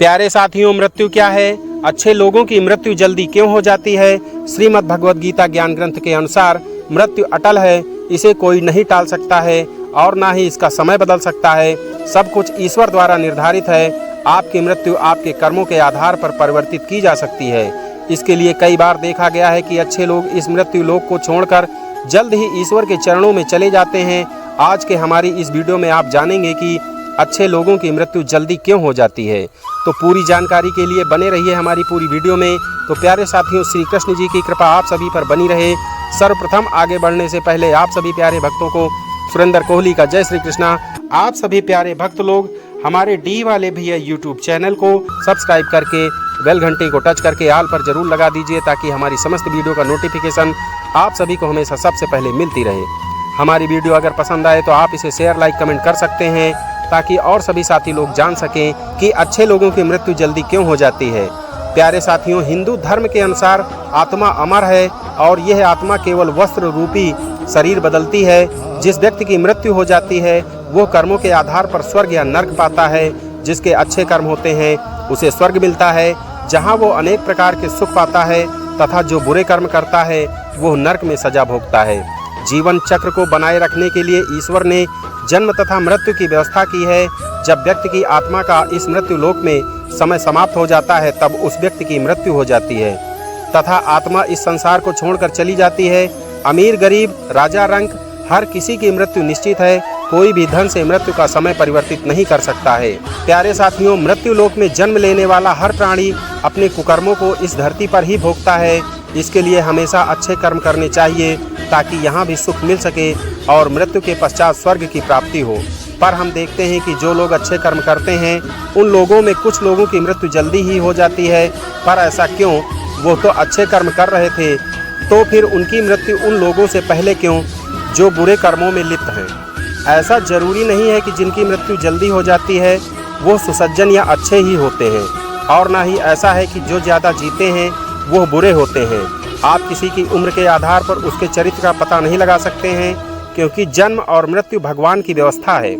प्यारे साथियों, मृत्यु क्या है? अच्छे लोगों की मृत्यु जल्दी क्यों हो जाती है? श्रीमद् भगवद गीता ज्ञान ग्रंथ के अनुसार मृत्यु अटल है, इसे कोई नहीं टाल सकता है और ना ही इसका समय बदल सकता है। सब कुछ ईश्वर द्वारा निर्धारित है। आपकी मृत्यु आपके कर्मों के आधार पर परिवर्तित की जा सकती है। इसके लिए कई बार देखा गया है कि अच्छे लोग इस मृत्यु लोक को छोड़कर जल्द ही ईश्वर के चरणों में चले जाते हैं। आज के हमारी इस वीडियो में आप जानेंगे कि अच्छे लोगों की मृत्यु जल्दी क्यों हो जाती है। तो पूरी जानकारी के लिए बने रहिए हमारी पूरी वीडियो में। तो प्यारे साथियों, श्री कृष्ण जी की कृपा आप सभी पर बनी रहे। सर्वप्रथम आगे बढ़ने से पहले आप सभी प्यारे भक्तों को सुरेंद्र कोहली का जय श्री कृष्णा। आप सभी प्यारे भक्त लोग हमारे डी वाले भैया यूट्यूब चैनल को सब्सक्राइब करके बेल घंटी को टच करके आल पर जरूर लगा दीजिए, ताकि हमारी समस्त वीडियो का नोटिफिकेशन आप सभी को हमेशा सबसे पहले मिलती रहे। हमारी वीडियो अगर पसंद आए तो आप इसे शेयर, लाइक, कमेंट कर सकते हैं, ताकि और सभी साथी लोग जान सकें कि अच्छे लोगों की मृत्यु जल्दी क्यों हो जाती है। प्यारे साथियों, हिंदू धर्म के अनुसार आत्मा अमर है और यह आत्मा केवल वस्त्र रूपी शरीर बदलती है। जिस व्यक्ति की मृत्यु हो जाती है वो कर्मों के आधार पर स्वर्ग या नर्क पाता है। जिसके अच्छे कर्म होते हैं उसे स्वर्ग मिलता है, जहां वो अनेक प्रकार के सुख पाता है, तथा जो बुरे कर्म करता है वो नर्क में सजा भोगता है। जीवन चक्र को बनाए रखने के लिए ईश्वर ने जन्म तथा मृत्यु की व्यवस्था की है। जब व्यक्ति की आत्मा का इस मृत्यु लोक में समय समाप्त हो जाता है तब उस व्यक्ति की मृत्यु हो जाती है तथा आत्मा इस संसार को छोड़कर चली जाती है। अमीर, गरीब, राजा, रंक, हर किसी की मृत्यु निश्चित है। कोई भी धन से मृत्यु का समय परिवर्तित नहीं कर सकता है। प्यारे साथियों, मृत्यु लोक में जन्म लेने वाला हर प्राणी अपने कुकर्मों को इस धरती पर ही भोगता है। इसके लिए हमेशा अच्छे कर्म करने चाहिए, ताकि यहाँ भी सुख मिल सके और मृत्यु के पश्चात स्वर्ग की प्राप्ति हो। पर हम देखते हैं कि जो लोग अच्छे कर्म करते हैं उन लोगों में कुछ लोगों की मृत्यु जल्दी ही हो जाती है। पर ऐसा क्यों? वो तो अच्छे कर्म कर रहे थे, तो फिर उनकी मृत्यु उन लोगों से पहले क्यों जो बुरे कर्मों में लिप्त हैं? ऐसा जरूरी नहीं है कि जिनकी मृत्यु जल्दी हो जाती है वो सुसज्जन या अच्छे ही होते हैं, और ना ही ऐसा है कि जो ज़्यादा जीते हैं वो बुरे होते हैं। आप किसी की उम्र के आधार पर उसके चरित्र का पता नहीं लगा सकते हैं, क्योंकि जन्म और मृत्यु भगवान की व्यवस्था है।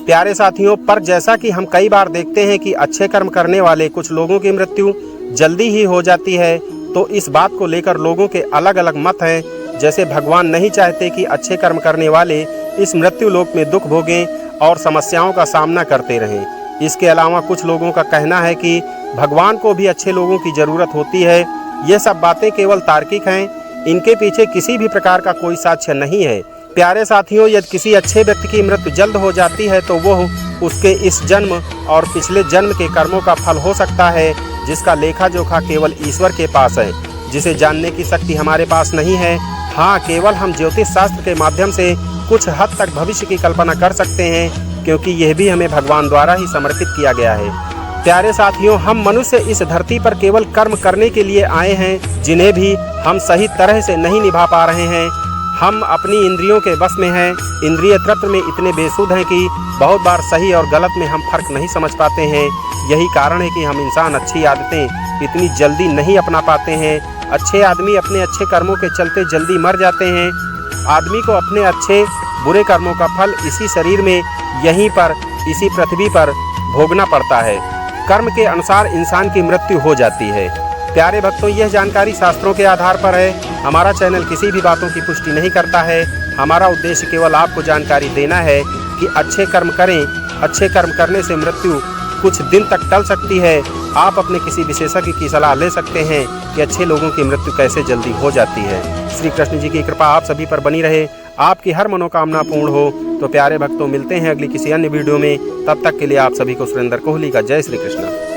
प्यारे साथियों, पर जैसा कि हम कई बार देखते हैं कि अच्छे कर्म करने वाले कुछ लोगों की मृत्यु जल्दी ही हो जाती है, तो इस बात को लेकर लोगों के अलग अलग मत हैं। जैसे भगवान नहीं चाहते कि अच्छे कर्म करने वाले इस मृत्यु लोक में दुख भोगें और समस्याओं का सामना करते रहें। इसके अलावा कुछ लोगों का कहना है कि भगवान को भी अच्छे लोगों की ज़रूरत होती है। ये सब बातें केवल तार्किक हैं, इनके पीछे किसी भी प्रकार का कोई साक्ष्य नहीं है। प्यारे साथियों, यदि किसी अच्छे व्यक्ति की मृत्यु जल्द हो जाती है तो वो उसके इस जन्म और पिछले जन्म के कर्मों का फल हो सकता है, जिसका लेखा जोखा केवल ईश्वर के पास है, जिसे जानने की शक्ति हमारे पास नहीं है। हाँ, केवल हम ज्योतिष शास्त्र के माध्यम से कुछ हद तक भविष्य की कल्पना कर सकते हैं, क्योंकि यह भी हमें भगवान द्वारा ही समर्पित किया गया है। प्यारे साथियों, हम मनुष्य इस धरती पर केवल कर्म करने के लिए आए हैं, जिन्हें भी हम सही तरह से नहीं निभा पा रहे हैं। हम अपनी इंद्रियों के वश में हैं। इंद्रिय तत्व में इतने बेसुध हैं कि बहुत बार सही और गलत में हम फर्क नहीं समझ पाते हैं। यही कारण है कि हम इंसान अच्छी आदतें इतनी जल्दी नहीं अपना पाते हैं। अच्छे आदमी अपने अच्छे कर्मों के चलते जल्दी मर जाते हैं। आदमी को अपने अच्छे बुरे कर्मों का फल इसी शरीर में, यहीं पर, इसी पृथ्वी पर भोगना पड़ता है। कर्म के अनुसार इंसान की मृत्यु हो जाती है। प्यारे भक्तों, यह जानकारी शास्त्रों के आधार पर है। हमारा चैनल किसी भी बातों की पुष्टि नहीं करता है। हमारा उद्देश्य केवल आपको जानकारी देना है कि अच्छे कर्म करें। अच्छे कर्म करने से मृत्यु कुछ दिन तक टल सकती है। आप अपने किसी विशेषज्ञ की सलाह ले सकते हैं कि अच्छे लोगों की मृत्यु कैसे जल्दी हो जाती है। श्री कृष्ण जी की कृपा आप सभी पर बनी रहे, आपकी हर मनोकामना पूर्ण हो। तो प्यारे भक्तों, मिलते हैं अगली किसी अन्य वीडियो में। तब तक के लिए आप सभी को सुरेंद्र कोहली का जय श्री कृष्ण।